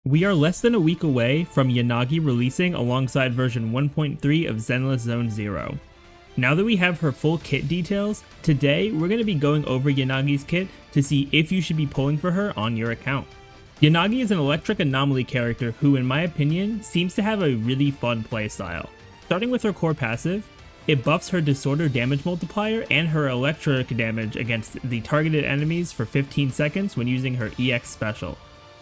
We are less than a week away from Yanagi releasing alongside version 1.3 of Zenless Zone Zero. Now that we have her full kit details, today we're going to be going over Yanagi's kit to see if you should be pulling for her on your account. Yanagi is an electric anomaly character who, in my opinion, seems to have a really fun playstyle. Starting with her core passive, it buffs her disorder damage multiplier and her electric damage against the targeted enemies for 15 seconds when using her EX special,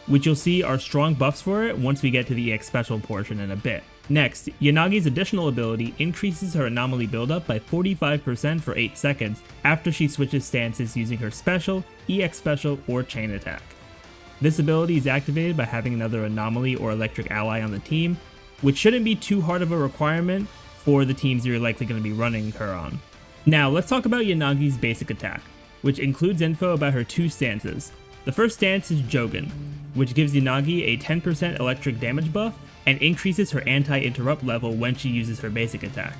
which you'll see are strong buffs for it once we get to the EX special portion in a bit. Next, Yanagi's additional ability increases her anomaly buildup by 45% for 8 seconds after she switches stances using her special, EX special, or chain attack. This ability is activated by having another anomaly or electric ally on the team, which shouldn't be too hard of a requirement for the teams you're likely going to be running her on. Now let's talk about Yanagi's basic attack, which includes info about her two stances. The first stance is Jogan, which gives Yanagi a 10% electric damage buff and increases her anti-interrupt level when she uses her basic attack.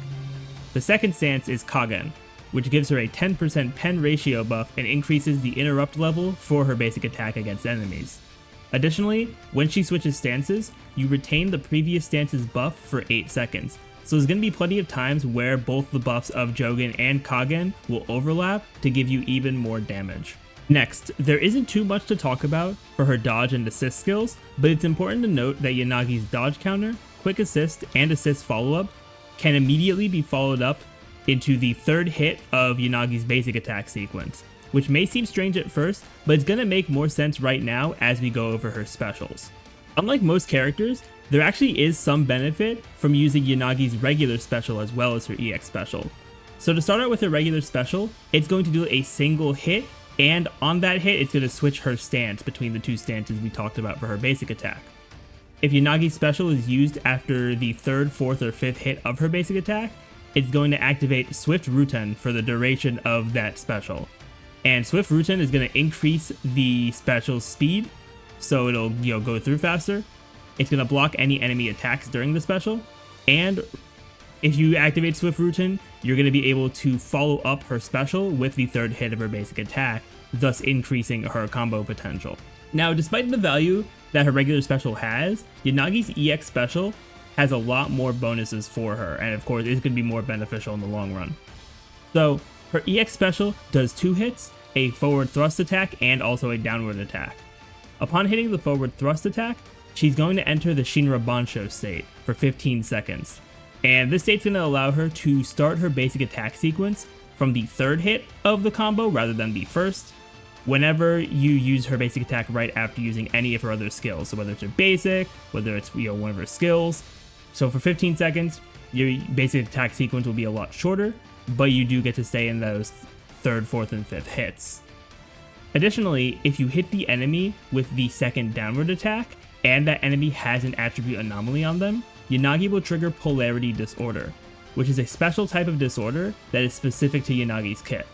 The second stance is Kagen, which gives her a 10% pen ratio buff and increases the interrupt level for her basic attack against enemies. Additionally, when she switches stances, you retain the previous stance's buff for 8 seconds, so there's going to be plenty of times where both the buffs of Jogan and Kagen will overlap to give you even more damage. Next, there isn't too much to talk about for her dodge and assist skills, but it's important to note that Yanagi's dodge counter, quick assist, and assist follow-up can immediately be followed up into the third hit of Yanagi's basic attack sequence, which may seem strange at first, but it's going to make more sense right now as we go over her specials. Unlike most characters, there actually is some benefit from using Yanagi's regular special as well as her EX special. So to start out with her regular special, it's going to do a single hit, and on that hit, it's going to switch her stance between the two stances we talked about for her basic attack. If Yanagi's special is used after the third, fourth, or fifth hit of her basic attack, it's going to activate Swift Ruten for the duration of that special. And Swift Ruten is going to increase the special's speed, so it'll go through faster. It's going to block any enemy attacks during the special, and if you activate Swift Ruten, you're going to be able to follow up her special with the third hit of her basic attack, thus increasing her combo potential. Now, despite the value that her regular special has, Yanagi's EX special has a lot more bonuses for her, and of course it's going to be more beneficial in the long run. So, her EX special does 2 hits, a forward thrust attack, and also a downward attack. Upon hitting the forward thrust attack, she's going to enter the Shinra Bansho state for 15 seconds. And this state's going to allow her to start her basic attack sequence from the third hit of the combo rather than the first, whenever you use her basic attack right after using any of her other skills. So whether it's her basic, whether it's one of her skills. So for 15 seconds, your basic attack sequence will be a lot shorter, but you do get to stay in those third, fourth, and fifth hits. Additionally, if you hit the enemy with the second downward attack, and that enemy has an attribute anomaly on them, Yanagi will trigger Polarity Disorder, which is a special type of disorder that is specific to Yanagi's kit.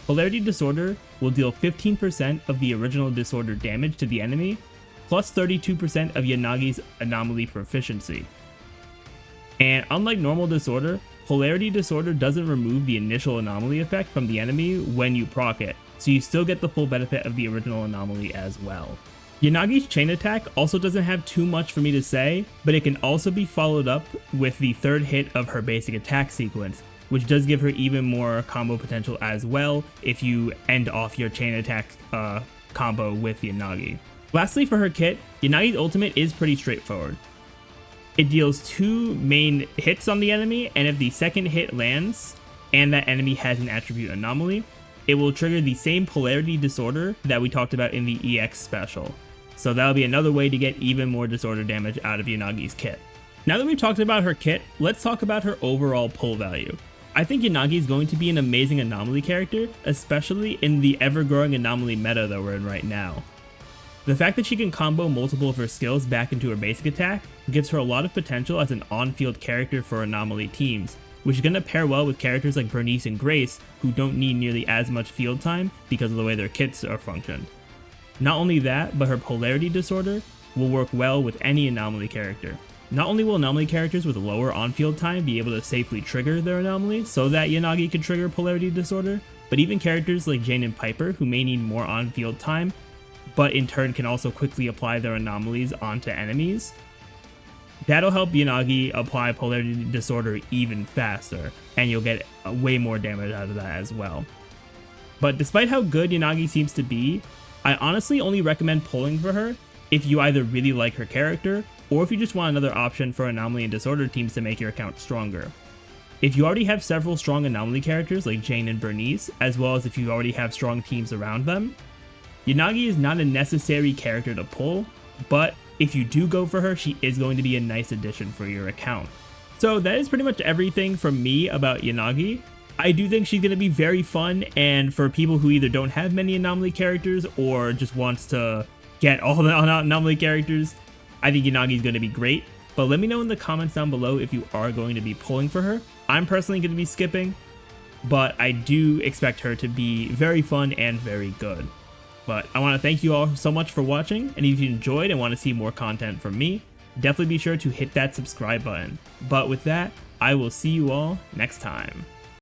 Polarity Disorder will deal 15% of the original disorder damage to the enemy, plus 32% of Yanagi's anomaly proficiency. And unlike normal disorder, Polarity Disorder doesn't remove the initial anomaly effect from the enemy when you proc it, so you still get the full benefit of the original anomaly as well. Yanagi's chain attack also doesn't have too much for me to say, but it can also be followed up with the third hit of her basic attack sequence, which does give her even more combo potential as well if you end off your chain attack combo with Yanagi. Lastly, for her kit, Yanagi's ultimate is pretty straightforward. It deals 2 main hits on the enemy, and if the second hit lands and that enemy has an attribute anomaly, it will trigger the same Polarity Disorder that we talked about in the EX special. So that'll be another way to get even more disorder damage out of Yanagi's kit. Now that we've talked about her kit, let's talk about her overall pull value. I think Yanagi is going to be an amazing anomaly character, especially in the ever-growing anomaly meta that we're in right now. The fact that she can combo multiple of her skills back into her basic attack gives her a lot of potential as an on-field character for anomaly teams, which is going to pair well with characters like Bernice and Grace, who don't need nearly as much field time because of the way their kits are functioned. Not only that, but her Polarity Disorder will work well with any anomaly character. Not only will anomaly characters with lower on-field time be able to safely trigger their anomaly so that Yanagi can trigger Polarity Disorder, but even characters like Jane and Piper, who may need more on-field time, but in turn can also quickly apply their anomalies onto enemies. That'll help Yanagi apply Polarity Disorder even faster, and you'll get way more damage out of that as well. But despite how good Yanagi seems to be, I honestly only recommend pulling for her if you either really like her character, or if you just want another option for Anomaly and Disorder teams to make your account stronger. If you already have several strong Anomaly characters like Jane and Bernice, as well as if you already have strong teams around them, Yanagi is not a necessary character to pull, but if you do go for her, she is going to be a nice addition for your account. So that is pretty much everything from me about Yanagi. I do think she's going to be very fun, and for people who either don't have many Anomaly characters or just wants to get all the Anomaly characters, I think Yanagi is going to be great. But let me know in the comments down below if you are going to be pulling for her. I'm personally going to be skipping, but I do expect her to be very fun and very good. But I want to thank you all so much for watching, and if you enjoyed and want to see more content from me, definitely be sure to hit that subscribe button. But with that, I will see you all next time.